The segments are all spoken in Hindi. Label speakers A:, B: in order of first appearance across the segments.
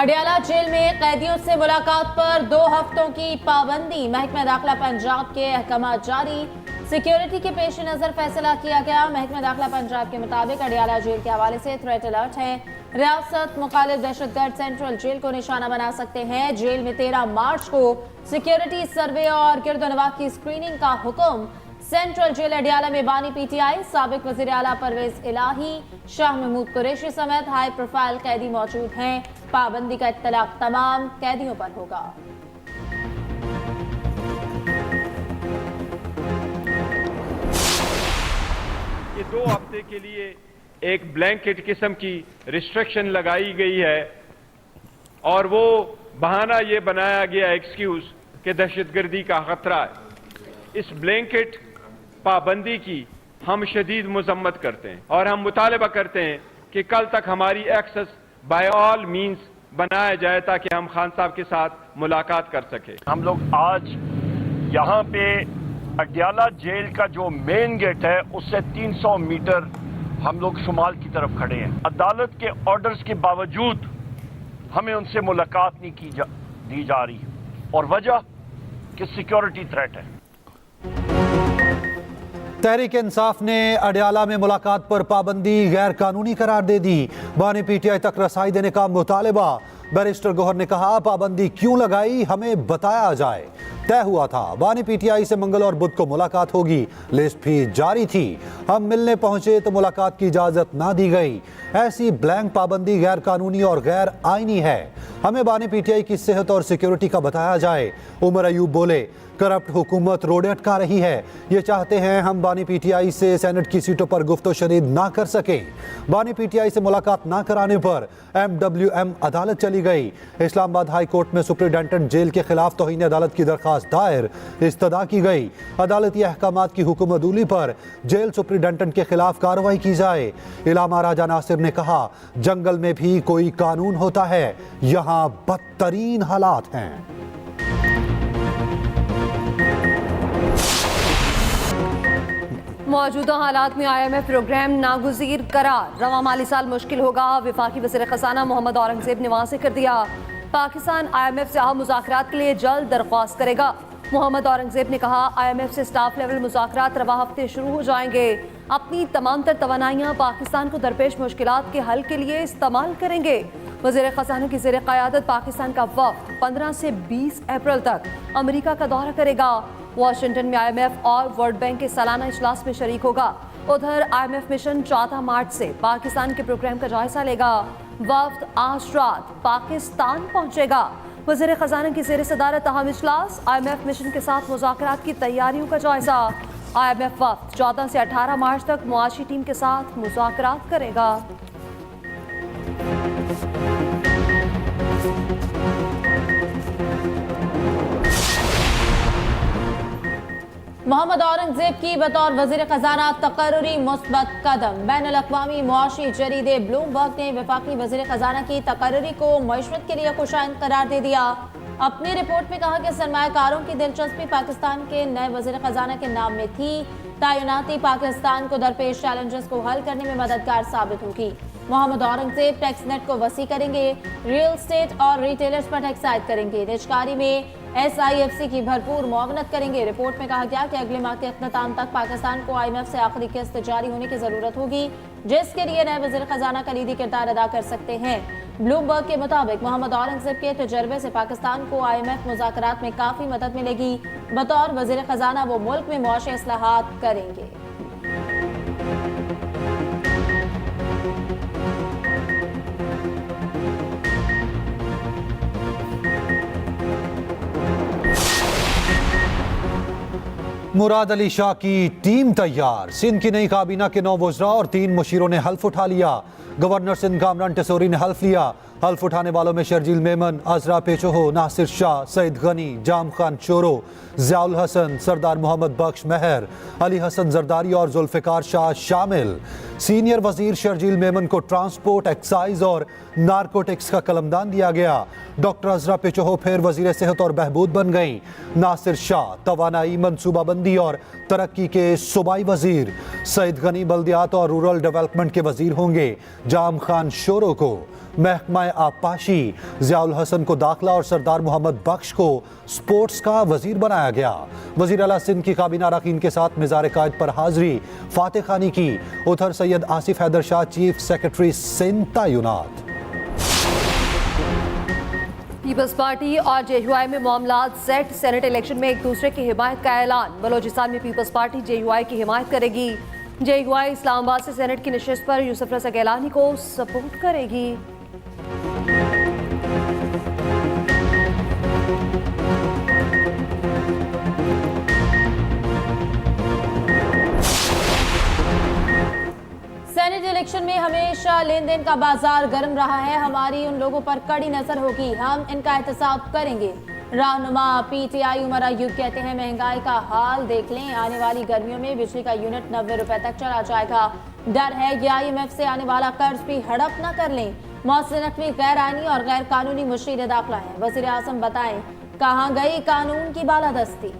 A: अडियाला जेल में कैदियों से मुलाकात पर 2 हफ्तों की पाबंदी। महकमा दाखिला पंजाब के अहकामात जारी। सिक्योरिटी के पेश नजर फैसला किया गया। महकमा दाखिला पंजाब के मुताबिक अडियाला जेल के हवाले से थ्रेट अलर्ट है। रियासत मुखालिफ दहशतगर्द सेंट्रल जेल को निशाना बना सकते हैं। जेल में 13 मार्च को सिक्योरिटी सर्वे और गिरदोनवाज की स्क्रीनिंग का हुक्म। सेंट्रल जेल अडियाला में बानी पीटीआई, साबिक वजीर आला परवेज इलाही, शाह महमूद कुरैशी समेत हाई प्रोफाइल कैदी मौजूद हैं। पाबंदी का इत्तलाक तमाम कैदियों पर होगा।
B: ये 2 हफ्ते के लिए एक ब्लैंकेट किस्म की रिस्ट्रिक्शन लगाई गई है और वो बहाना ये बनाया गया एक्सक्यूज कि दहशतगर्दी का खतरा है। इस ब्लैंकेट पाबंदी की हम शदीद मजम्मत करते हैं और हम मुतालबा करते हैं कि कल तक हमारी एक्सेस बाय ऑल मींस बनाया जाए ताकि हम खान साहब के साथ मुलाकात कर सके।
C: हम लोग आज यहाँ पे अडियाला जेल का जो मेन गेट है उससे 300 मीटर हम लोग शुमाल की तरफ खड़े हैं। अदालत के ऑर्डर्स के बावजूद हमें उनसे मुलाकात नहीं दी जा रही और वजह कि सिक्योरिटी थ्रेट है।
D: तहरीक इंसाफ ने अडियाला में मुलाकात पर पाबंदी गैर कानूनी करार दे दी। बानी पीटीआई तक रसाई देने का मुतालबा। बैरिस्टर गौहर ने कहा, पाबंदी क्यों लगाई हमें बताया जाए। तय हुआ था बानी पीटीआई से मंगल और बुध को मुलाकात होगी। लिस्ट भी जारी थी। हम मिलने पहुंचे तो मुलाकात की इजाजत ना दी गई। ऐसी ब्लैंक पाबंदी गैर कानूनी और गैर आईनी है। हमें बानी पीटीआई की सेहत और सिक्योरिटी का बताया जाए। उमर अयूब बोले, करप्ट हुकूमत रोडे अटका रही है। ये चाहते हैं हम बानी पीटीआई से सेनेट की सीटों पर गुफ्तो शनीद ना कर सकें। बानी पीटीआई से मुलाकात ना कराने पर MWM अदालत चली गई। इस्लामाबाद हाई कोर्ट में सुप्रिंटेंडेंट जेल के खिलाफ तौहीन अदालत की दरखास्त दायर इस्तदा की गई। अदालती अहकामात की हुकूमतूली पर जेल सुप्रिंटेंडेंट के खिलाफ कार्रवाई की जाए। इलामा राजा नासिर ने कहा, जंगल में भी कोई कानून होता है, यहाँ बदतरीन हालात हैं।
E: मौजूदा हालात में IMF प्रोग्राम नागुज़ीर करार। रवां माली साल मुश्किल होगा। वफाकी वज़ीर ख़ज़ाना मोहम्मद औरंगज़ेब ने वाज़ेह कर दिया। पाकिस्तान IMF से अहम मुज़ाकरात के लिए जल्द दरख्वास्त करेगा। मोहम्मद औरंगज़ेब ने कहा, IMF से स्टाफ लेवल मुज़ाकरात रवा हफ्ते शुरू हो जाएंगे। अपनी तमाम तर तवानाइयाँ पाकिस्तान को दरपेश मुश्किलात के हल के लिए इस्तेमाल करेंगे। वज़ीर ख़ज़ाना की ज़ेर क़यादत पाकिस्तान का वफ़द 15 से 20 अप्रैल तक अमेरिका का दौरा करेगा। वाशिंगटन में IMF और वर्ल्ड बैंक के सालाना इजलास में शरीक होगा। उधर IMF मिशन 14 मार्च से पाकिस्तान के प्रोग्राम का जायजा लेगा। वफ़द आज रात पाकिस्तान पहुंचेगा। वज़ीर ख़ज़ाना की ज़ेर सदारत अहम इजलास। IMF मिशन के साथ मुज़ाकरात की तैयारियों का जायजा। IMF वफ़द 14 से 18 मार्च तक मुआशी टीम के साथ मुज़ाकरात करेगा।
A: मोहम्मद औरंगजेब की बतौर वजीर खजाना तकर्रुरी मुस्बत कदम। बैनुल अक़वामी मुआशी जरीदे ब्लूमबर्ग ने वफाकी वजीर खजाना की तकर्रुरी को मशवरत के लिए खुशाइंद करार दे दिया। अपनी रिपोर्ट में कहा कि सरमायाकारों की दिलचस्पी पाकिस्तान के नए वजीर खजाना के नाम में थी। तैनाती पाकिस्तान को दरपेश चैलेंजेस को हल करने में मददगार साबित होगी। मोहम्मद औरंगजेब टैक्स नेट को वसी करेंगे। रियल स्टेट और रिटेलर्स पर टैक्स आयद करेंगे। निजकारी में SIFC की भरपूर मुआवनत करेंगे। रिपोर्ट में कहा गया कि अगले माह के अख्ताम तक पाकिस्तान को IMF से आखिरी किस्त जारी होने की जरूरत होगी, जिसके लिए नए वज़ीर खजाना कलीदी किरदार अदा कर सकते हैं। ब्लूमबर्ग के मुताबिक मोहम्मद औरंगजेब के तजर्बे से पाकिस्तान को IMF मुज़ाकरात में काफी मदद मिलेगी। बतौर वज़ीर खजाना वो मुल्क में मुआशी इस्लाहात करेंगे।
D: मुराद अली शाह की टीम तैयार। सिंध की नई काबीना के 9 वज़रा और 3 मुशीरों ने हल्फ उठा लिया। गवर्नर सिंध कामरान टेसोरी ने हल्फ लिया। हल्फ उठाने वालों में शर्जील मेमन, अजरा पेचोहो, नासिर शाह, सईद गनी, जाम खान चोरो, ज़ियाउल हसन, सरदार मोहम्मद बख्श मेहर, अली हसन जरदारी और जुल्फ़िकार शाह शामिल। सीनियर वजीर शर्जील मेमन को ट्रांसपोर्ट, एक्साइज और नारकोटिक्स का कलमदान दिया गया। डॉक्टर अजरा पेचोहो फिर वजीर सेहत और बहबूद बन गई। नासिर शाह तवानाई, मनसूबाबंदी और तरक्की के सूबाई वजीर। सईद गनी बल्दियात और रूरल डेवलपमेंट के वजीर होंगे। जाम खान शोरो को महकमा आबपाशी ज़ियाउल हसन को दाखिला और सरदार मोहम्मद बख्श को स्पोर्ट्स का वजीर बनाया गया। वजीर आला सिंध की काबीना अरकान के साथ मिज़ार कायद पर हाजिरी फातेह खानी की। उधर सैयद आसिफ हैदर शाह चीफ सेक्रेटरी सिंध तैनात।
E: पीपल्स पार्टी और जेयूआई में मामलात सेट। सेनेट इलेक्शन में एक दूसरे की हिमायत का ऐलान। बलोचिस्तान में पीपल्स पार्टी जेयूआई की हिमायत करेगी। जेयूआई इस्लामाबाद से सेनेट की नशिस्त पर यूसुफ रज़ा गिलानी को सपोर्ट करेगी।
A: सेनेट इलेक्शन में हमेशा लेन देन का बाजार गर्म रहा है। हमारी उन लोगों पर कड़ी नजर होगी, हम इनका एहतसाब करेंगे। रहनुमा पीटीआई उमर अय्यूब कहते हैं महंगाई का हाल देख लें, आने वाली गर्मियों में बिजली का यूनिट 90 रुपए तक चला जाएगा। डर है कि IMF से आने वाला कर्ज भी हड़प न कर लें। मौसम नकवी गैर आईनी और गैर कानूनी मुशीर दाखिला है। वजीर आजम बताएं कहाँ गई कानून की बालादस्ती।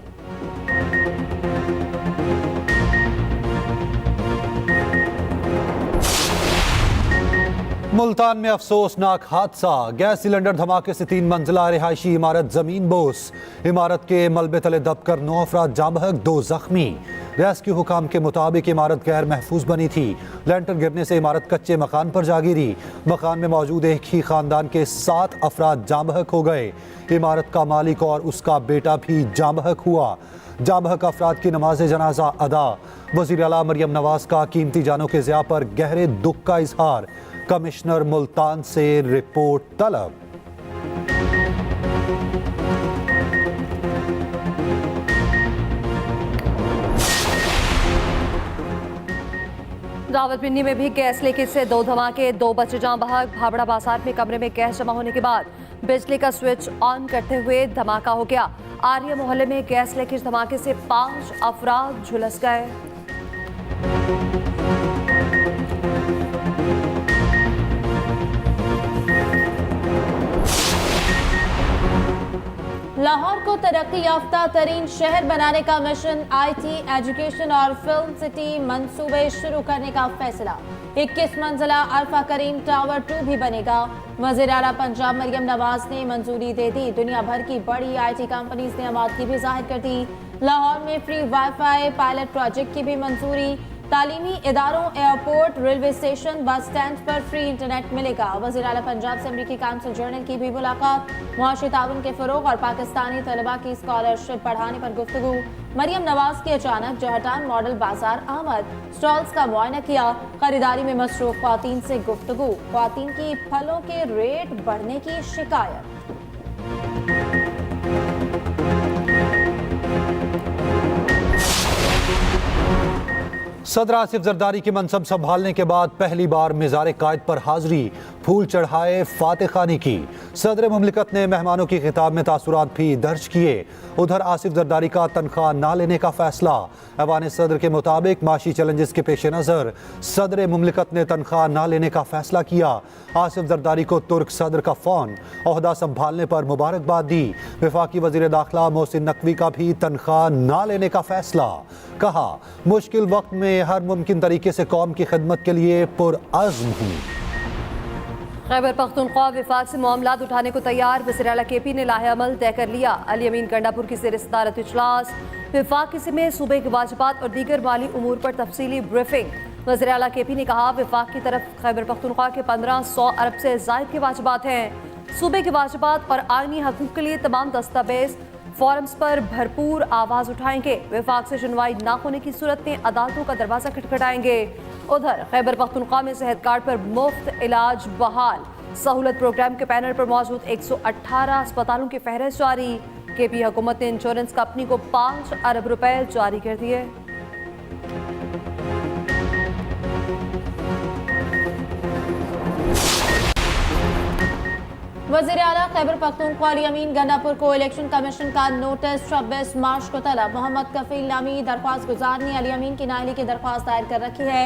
D: मुल्तान में अफसोसनाक हादसा। गैस सिलेंडर धमाके से 3 मंजिला रिहायशी इमारत जमीन बोस। इमारत के मलबे तले दबकर 9 अफराद जाँ बहक, 2 जख्मी। रेस्क्यू हुकाम के मुताबिक इमारत गैर महफूज बनी थी। लेंटर गिरने से इमारत कच्चे मकान पर जा गिरी। मकान में मौजूद एक ही खानदान के 7 अफराद जाँ बहक हो गए। इमारत का मालिक और उसका बेटा भी जाँ बहक हुआ। जाँ बहक अफराद की नमाज जनाजा अदा। वज़ीर आला मरियम नवाज का कीमती जानों के ज़िया पर गहरे दुख का इजहार। कमिश्नर मुल्तान से रिपोर्ट तलब।
E: रावलपिंडी में भी गैस लीकेज से 2 धमाके, 2 बच्चे जाँ बहक। भाबड़ा बाजार में कमरे में गैस जमा होने के बाद बिजली का स्विच ऑन करते हुए धमाका हो गया। आर्य मोहल्ले में गैस लीकेज धमाके से 5 अफराद झुलस गए।
A: लाहौर को तरक्की याफ्ता तरीन शहर बनाने का मिशन, IT, एजुकेशन और फिल्म सिटी मंसूबे शुरू करने का फैसला। 21 मंजिला अल्फा करीम टावर 2 भी बनेगा। वज़ीर आला पंजाब मरियम नवाज ने मंजूरी दे दी। दुनिया भर की बड़ी IT कंपनीज ने आमादगी भी जाहिर कर दी। लाहौर में फ्री वाईफाई पायलट प्रोजेक्ट की भी मंजूरी। तालीमी इदारों, airport, railway station, bus stand पर फ्री इंटरनेट मिलेगा। वज़ीर आला पंजाब से अमरीकी काउंसिल जनरल की भी मुलाकात। मुआशी ताउन के फरोग और पाकिस्तानी तलबा की स्कॉलरशिप बढ़ाने पर गुफ्तगू। मरियम नवाज की अचानक जहटान मॉडल बाजार आमद। स्टॉल्स का मुआयना किया। खरीदारी में मसरूफ ख्वातीन से गुफ्तगू। ख्वातीन की फलों के रेट बढ़ने की शिकायत।
D: सदर आसिफ जरदारी की मनसब संभालने के बाद पहली बार मिज़ार कायद पर हाजिरी, फूल चढ़ाए, फातेह खानी की। सदर मुमलिकत ने मेहमानों की खिताब में तासुरात भी दर्ज किए। उधर आसिफ जरदारी का तनख्वाह ना लेने का फैसला। ऐवान सदर के मुताबिक माशी चैलेंजेस के पेश नज़र सदर मुमलिकत ने तनख्वाह ना लेने का फैसला किया। आसिफ जरदारी को तुर्क सदर का फ़ोन, ओहदा संभालने पर मुबारकबाद दी। वफाकी वज़ीर दाखिला मोहसिन नकवी का भी तनख्वाह ना लेने का फैसला। कहा मुश्किल वक्त में हर मुमकिन तरीके से कौम की खिदमत के लिए पुरअज़्म हूँ।
E: खैबर पख्तूनख्वा विफाक से मामलात उठाने को तैयार। वज़ीर आला KP ने लाहे अमल तय कर लिया। अली अमीन गंडापुर की ज़ेर सदारत इजलास। विफाक में सूबे के वाजिबात और दीगर माली उमूर पर तफसीली ब्रीफिंग। वज़ीर आला KP ने कहा विफाक की तरफ खैबर पख्तूनख्वा के 1500 अरब से ज़ायद के वाजिबात हैं। सूबे के वाजिबात और आईनी हकूक़ के लिए तमाम दस्तावेज फोरम्स पर भरपूर आवाज उठाएंगे। विफाक से सुनवाई ना होने की सूरत में अदालतों का दरवाजा खटखटाएंगे। उधर खैबर पख्तूनख्वा में सेहत कार्ड पर मुफ्त इलाज बहाल। सहूलत प्रोग्राम के पैनल पर मौजूद 118 अस्पतालों की फहरिस्त जारी। KP हुकूमत ने इंश्योरेंस कंपनी को 5 अरब रुपए जारी कर दिए।
A: वज़ीर आला खैबर पख्तूनख्वा अली अमीन गंडापुर को इलेक्शन कमीशन का नोटिस 26 मार्च को तलब। मोहम्मद कफील नामी दरख्वास्त गुजार ने अली अमीन की नाअहली की दरख्वास्त दायर कर रखी है।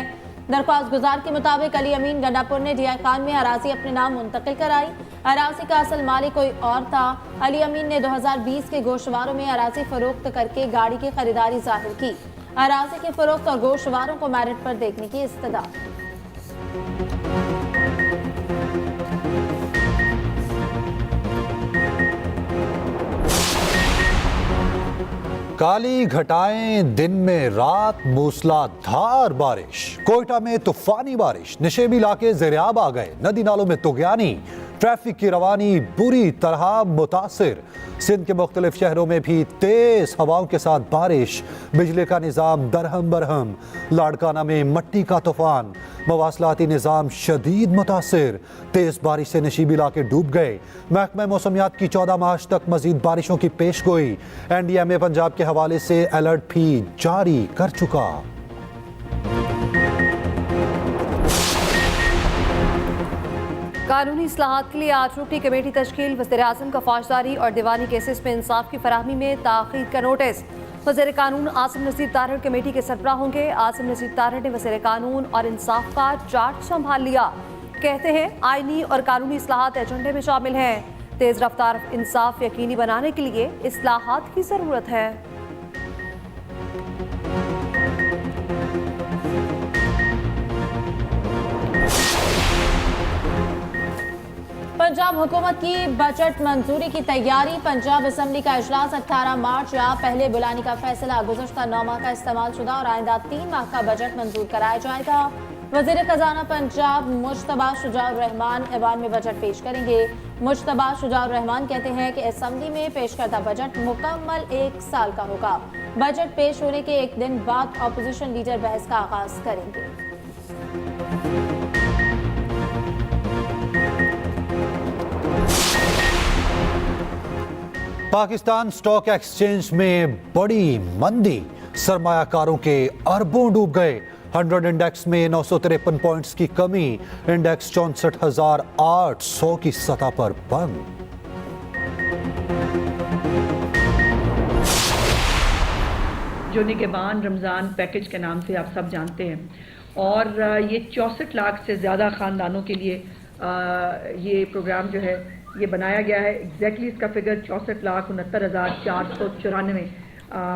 A: दरख्वास्त गुजार के मुताबिक अली अमीन गंडापुर ने DI खान में अराजी अपने नाम मुंतकिल कराई। अराजी का असल मालिक कोई और था। अली अमीन ने 2020 के गोशवारों में अराजी फरोख्त करके गाड़ी की खरीदारी जाहिर की। अराजी के फरोख्त और गोशवारों को मेरिट पर देखने की इस्तदा।
D: काली घटाएं, दिन में रात मूसलाधार बारिश। कोयटा में तूफानी बारिश, निशेबी इलाके ज़ेरियाब आ गए। नदी नालों में तुगयानी, ट्रैफिक की रवानी बुरी तरह मुतासिर। सिंध के मुख्तलिफ शहरों में भी तेज हवाओं के साथ बारिश, बिजली का निज़ाम दरहम बरहम। लाड़काना में मट्टी का तूफान, मवासलाती निज़ाम शदीद मुतासिर। तेज बारिश से नशीबी इलाके डूब गए। महकमा मौसमियात की 14 मार्च तक मजीद बारिशों की पेशगोई। NDMA पंजाब के हवाले से अलर्ट भी जारी कर चुका।
E: कानूनी इस्लाहात के लिए 8 रुकनी कमेटी तश्कील। वज़ीर-ए-आज़म का फौजदारी और दीवानी केसेस में इंसाफ की फराहमी में ताख़ीर का नोटिस। वज़ीर कानून आसिम नज़ीर तारड़ कमेटी के सरबराह होंगे। आसिम नज़ीर तारड़ ने वज़ीर कानून और इंसाफ का चार्ज संभाल लिया। कहते हैं आईनी और कानूनी इस्लाहात एजेंडे में शामिल हैं। तेज़ रफ्तार इंसाफ यकीनी बनाने के लिए इस्लाहात की ज़रूरत है।
A: पंजाब हुकूमत की बजट मंजूरी की तैयारी। पंजाब असम्बली का इजलास 18 मार्च या पहले बुलाने का फैसला। गुज़श्ता 9 माह का इस्तेमाल शुदा और आइंदा 3 माह का बजट मंजूर कराया जाएगा। वज़ीर खजाना पंजाब मुश्तबा शुजाउर रहमान ऐवान में बजट पेश करेंगे। मुश्तबा शुजाउर रहमान कहते हैं कि असम्बली में पेश करदा बजट मुकम्मल 1 साल का होगा। बजट पेश होने के एक दिन बाद अपोजिशन लीडर बहस का आगाज करेंगे।
D: पाकिस्तान स्टॉक एक्सचेंज में बड़ी मंदी, सरमायाकारों के अरबों डूब गए। 100 इंडेक्स में 953 पॉइंट्स की कमी, इंडेक्स 64,800 की सतह पर बंद।
F: जो निगहबान रमज़ान पैकेज के नाम से आप सब जानते हैं, और ये 64 लाख से ज़्यादा ख़ानदानों के लिए ये प्रोग्राम जो है ये बनाया गया है। एग्जैक्टली इसका फिगर 64,69,494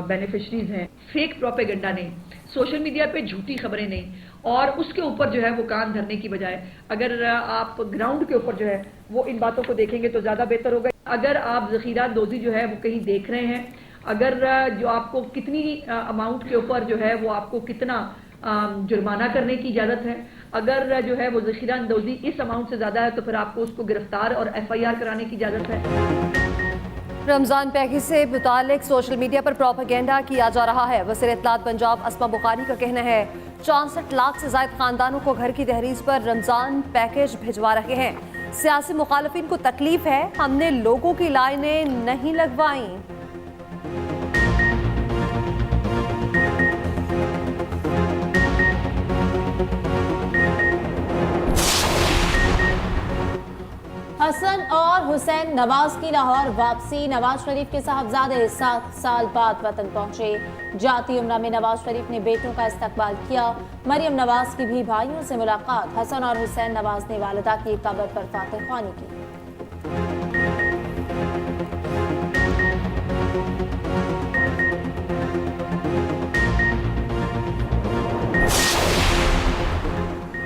F: बेनिफिशरीज हैं। फेक प्रोपेगेंडा नहीं, सोशल मीडिया पे झूठी खबरें नहीं, और उसके ऊपर जो है वो कान धरने की बजाय अगर आप ग्राउंड के ऊपर जो है वो इन बातों को देखेंगे तो ज़्यादा बेहतर होगा। अगर आप ज़ख़ीरा अंदोज़ी जो है वो कहीं देख रहे हैं, अगर जो आपको कितनी अमाउंट के ऊपर जो है वो आपको कितना जुर्माना करने की इजाज़त है, अगर जो है वो ज़ख़ीरा अंदोज़ी इस अमाउंट से ज़्यादा है तो फिर आपको उसको गिरफ्तार और FIR कराने की इजाज़त है।
E: रमज़ान पैकेज से मुतालिक सोशल मीडिया पर प्रोपेगेंडा किया जा रहा है। वज़ीर इत्तलात पंजाब अस्मा बुखारी का कहना है 64 लाख से ज़ायद खानदानों को घर की दहलीज पर रमज़ान पैकेज भिजवा रहे हैं। सियासी मुखालिफिन को तकलीफ है, हमने लोगों की लाइनें नहीं लगवाई।
A: हसन और हुसैन नवाज की लाहौर वापसी। नवाज शरीफ के साहबजादे 7 साल बाद वतन पहुंचे। जाती उम्रा में नवाज शरीफ ने बेटों का इस्तकबाल किया। मरियम नवाज की भी भाइयों से मुलाकात। हसन और हुसैन नवाज ने वालिदा की कब्र पर फातिह ख्वानी की।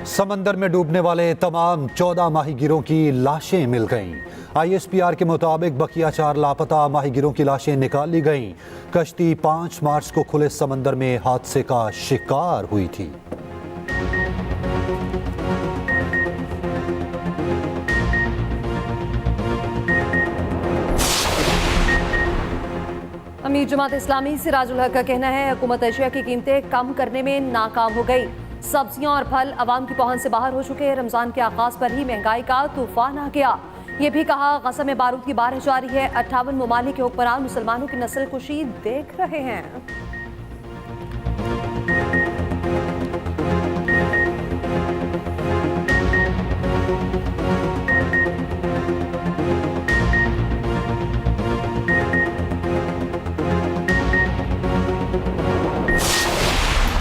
D: समंदर में डूबने वाले तमाम 14 माहीगिरों की लाशें मिल गईं। ISPR के मुताबिक बकिया 4 लापता माहीगिरों की लाशें निकाल ली गईं। कश्ती 5 मार्च को खुले समंदर में हादसे का शिकार हुई थी।
E: अमीर जमात इस्लामी सिराजुल हक का कहना है हुकूमत अशिया की कीमतें कम करने में नाकाम हो गई। सब्जियां और फल अवाम की पहुंच से बाहर हो चुके हैं। रमजान के आगाज पर ही महंगाई का तूफान आ गया। ये भी कहा गसम में बारूद की बारिश जारी है। 58 ममालिक के हुक्मरान मुसलमानों की नस्ल कुशी देख रहे हैं।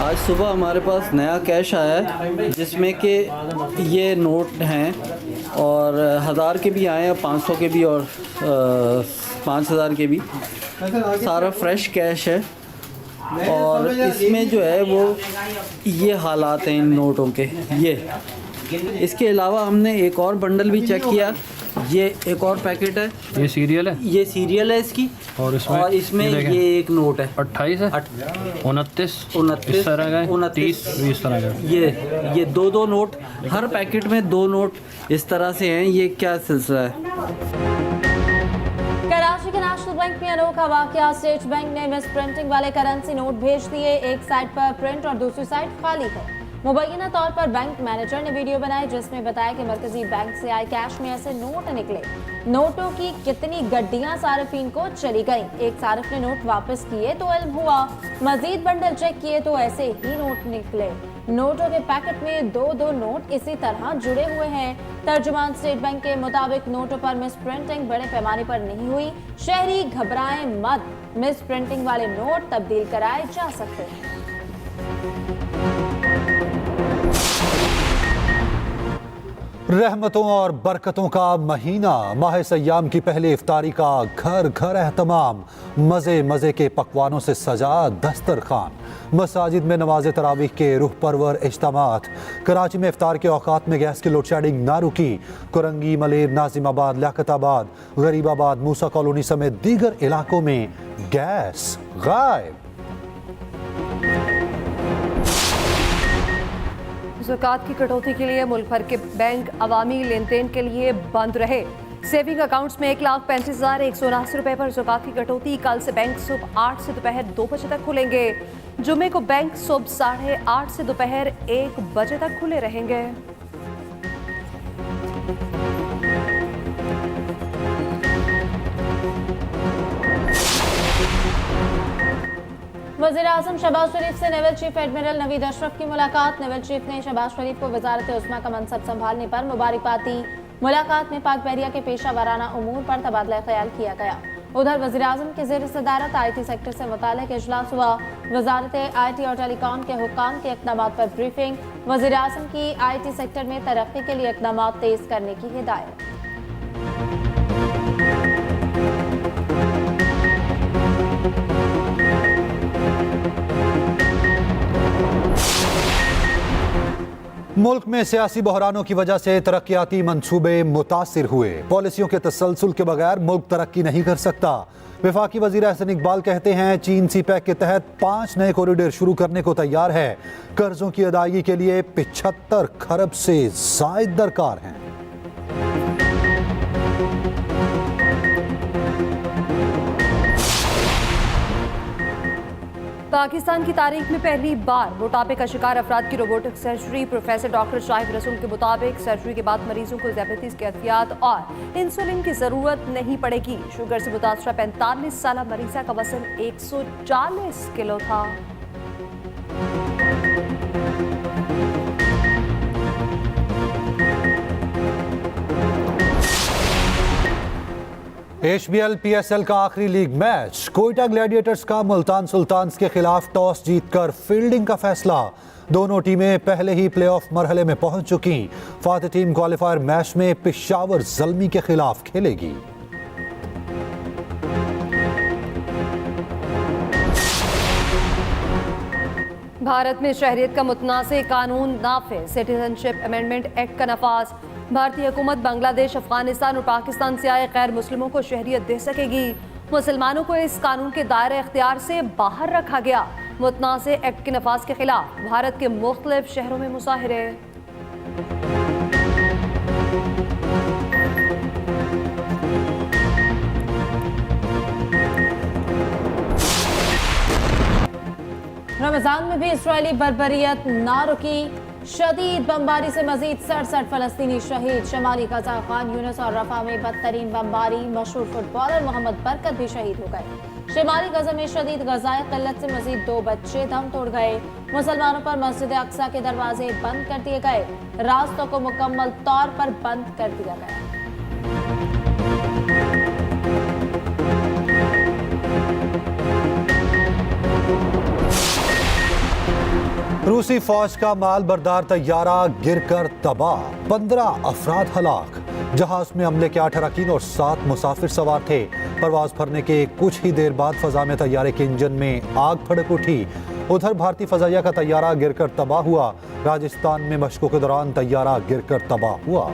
G: आज सुबह हमारे पास नया कैश आया है जिसमें कि ये नोट हैं और 1000 के भी आए हैं, 500 के भी और 5000 के भी। सारा फ्रेश कैश है और इसमें जो है वो ये हालात हैं इन नोटों के। ये इसके अलावा हमने एक और बंडल भी चेक किया। ये एक और पैकेट है,
H: ये सीरियल है,
G: ये सीरियल है इसकी,
H: और इसमें
G: ये एक नोट है
H: 28 है, 29
G: 29
H: इस तरह का है,
G: 29
H: 30 इस तरह का है।
G: ये दो नोट, हर पैकेट में 2 नोट इस तरह से हैं। ये क्या सिलसिला है?
A: कराची के नेशनल बैंक में अनोखा वाकया। स्टेट बैंक ने मिस प्रिंटिंग वाले करेंसी नोट भेज दिए। एक साइड पर प्रिंट और दूसरी साइड खाली है। मुबैना तौर पर बैंक मैनेजर ने वीडियो बनाई जिसमें बताया कि मरकजी बैंक से आए कैश में ऐसे नोट निकले। नोटों की कितनी गड्डियां सार्फिन को चली गईं। एक सार्फ ने नोट वापस किए तो इल्म हुआ, मजीद बंडल चेक किए तो ऐसे ही नोट निकले। नोटों के पैकेट में 2-2 नोट इसी तरह जुड़े हुए हैं। तर्जुमान स्टेट बैंक के मुताबिक नोटों पर मिस प्रिंटिंग बड़े पैमाने पर नहीं हुई। शहरी घबराएं मत, मिस प्रिंटिंग वाले नोट तब्दील कराए जा सकते हैं।
D: रहमतों और बरकतों का महीना, माह सयाम की पहली इफ्तारी का घर घर एहतमाम। मज़े मज़े के पकवानों से सजा दस्तरखान। मसाजिद में नमाज तरावीह के रूह परवर इज्तिमात। कराची में इफ्तार के औकात में गैस की लोड शेडिंग ना रुकी। कुरंगी, मलेर, नाजिमाबाद, लियाकताबाद, गरीबाबाद, मूसा कॉलोनी समेत दीगर इलाकों में गैस गायब।
E: ज़कात की कटौती के लिए मुल्क भर के बैंक अवामी लेन देन के लिए बंद रहे। सेविंग अकाउंट्स में 1,35,179 रुपए पर ज़कात की कटौती। कल से बैंक सुबह 8 से दोपहर 2 बजे तक खुलेंगे। जुमे को बैंक सुबह 8:30 से दोपहर 1 बजे तक खुले रहेंगे।
A: वज़ीर-ए-आज़म शहबाज शरीफ से naval chief admiral Naveed Ashraf की मुलाकात। नेवल चीफ ने शहबाज शरीफ को वज़ारत उस्मा का मनसब संभालने पर मुबारकबाद दी। मुलाकात में पाक बहरिया के पेशा वाराना उमूर पर तबादला ख्याल किया गया। उधर वज़ीर-ए-आज़म के ज़ेर सदारत IT सेक्टर से मुताल्लिक़ इजलास हुआ। वज़ारत IT और टेलीकॉम के हुक्काम के इक़दामात पर ब्रीफिंग। वज़ीर-ए-आज़म की IT सेक्टर में तरक्की के लिए इक़दामात तेज़ करने की हिदायत।
D: मुल्क में सियासी बहरानों की वजह से तरक्याती मंसूबे मुतासिर हुए। पॉलिसियों के तसलसल के बगैर मुल्क तरक्की नहीं कर सकता। वफाकी वजीर एहसन इकबाल कहते हैं चीन CPEC के तहत 5 नए कॉरिडोर शुरू करने को तैयार है। कर्जों की अदायगी के लिए 75 खरब से जायद दरकार हैं।
E: पाकिस्तान की तारीख में पहली बार मोटापे का शिकार अफराद की robotic surgery. Professor doctor Shahid रसूल के मुताबिक सर्जरी के बाद मरीजों को डायबिटीज के अदवियात और इंसुलिन की जरूरत नहीं पड़ेगी। शुगर से मुतासरा 45 साल मरीजा का वजन 140 किलो था।
D: HBL PSL का आखिरी लीग मैच। कोयटा ग्लैडिएटर्स का मुल्तान सुल्तान्स के खिलाफ टॉस जीतकर फील्डिंग का फैसला। दोनों टीमें पहले ही प्लेऑफ मरहले में पहुंच चुकी। फातिह टीम क्वालिफायर मैच में पेशावर ज़ल्मी के खिलाफ खेलेगी।
E: भारत में शहरियत का मुतनाज़ कानून नाफिज। सिटीजनशिप अमेंडमेंट एक्ट का नफाज। भारतीय हुकूमत बांग्लादेश, अफगानिस्तान और पाकिस्तान से आए गैर मुस्लिमों को शहरियत दे सकेगी। मुसलमानों को इस कानून के दायरे इख्तियार से बाहर रखा गया। मुतनाज़ एक्ट के नफाज के खिलाफ भारत के मुख्तलिफ शहरों में मुजाहिरे।
A: रमजान में भी इस्राएली बर्बरियत ना रुकी। शदीद बमबारी से मजीद 67 फलस्तीनी शहीद। शमाली गजा खान यूनिस और रफा में बदतरीन बमबारी। मशहूर फुटबॉलर मोहम्मद बरकत भी शहीद हो गए। शिमाली गजा में शदीद गजाए किल्लत से मजीद 2 बच्चे दम तोड़ गए। मुसलमानों पर मस्जिद अक्सा के दरवाजे बंद कर दिए गए। रास्तों को मुकम्मल तौर पर बंद कर दिया गया।
D: रूसी फौज का माल बरदार तैयारा गिरकर तबाह। 15 अफराद हलाक। जहाज में हमले के 8 अरकान और 7 मुसाफिर सवार थे। परवाज भरने के कुछ ही देर बाद फजा में तैयारे के इंजन में आग भड़क उठी। उधर भारतीय फजाइया का तैयारा गिरकर तबाह हुआ। राजस्थान में मशकों के दौरान तैयारा गिरकर तबाह हुआ।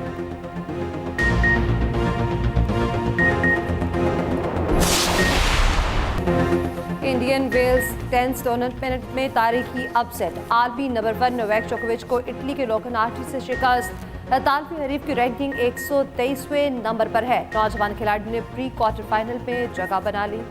E: इंडियन वेल्स टेनिस टूर्नामेंट में तारीखी अपसेट। आलमी नंबर 1 नोवाक जोकोविच को इटली के लोकनाटी से शिकस्त। तालवी हरीफ की रैंकिंग 123वें नंबर पर है। नौजवान खिलाड़ी ने प्री क्वार्टर फाइनल में जगह बना ली।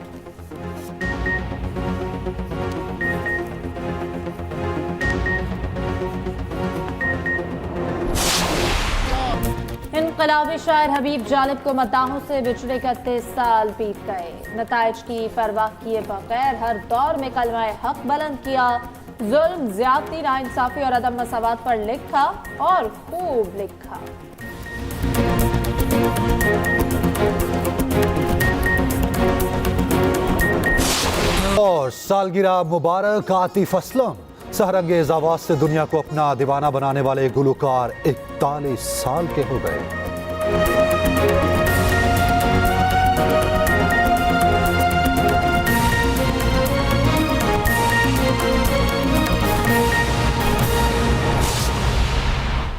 A: इनकलाबी शायर हबीब जालिब को मद्दाहों से बिछड़े 31 साल बीत गए। नताइज की परवाह किए बगैर हर दौर में कलमाए हक बुलंद किया। जुल्म, ज्यादती, नाइंसाफी और अदम मसावत पर लिखा और खूब लिखा।
D: और सालगिरह मुबारक आतिफ असलम। सहरंगेज आवाज से दुनिया को अपना दीवाना बनाने वाले गुलकार 41 साल के हो गए।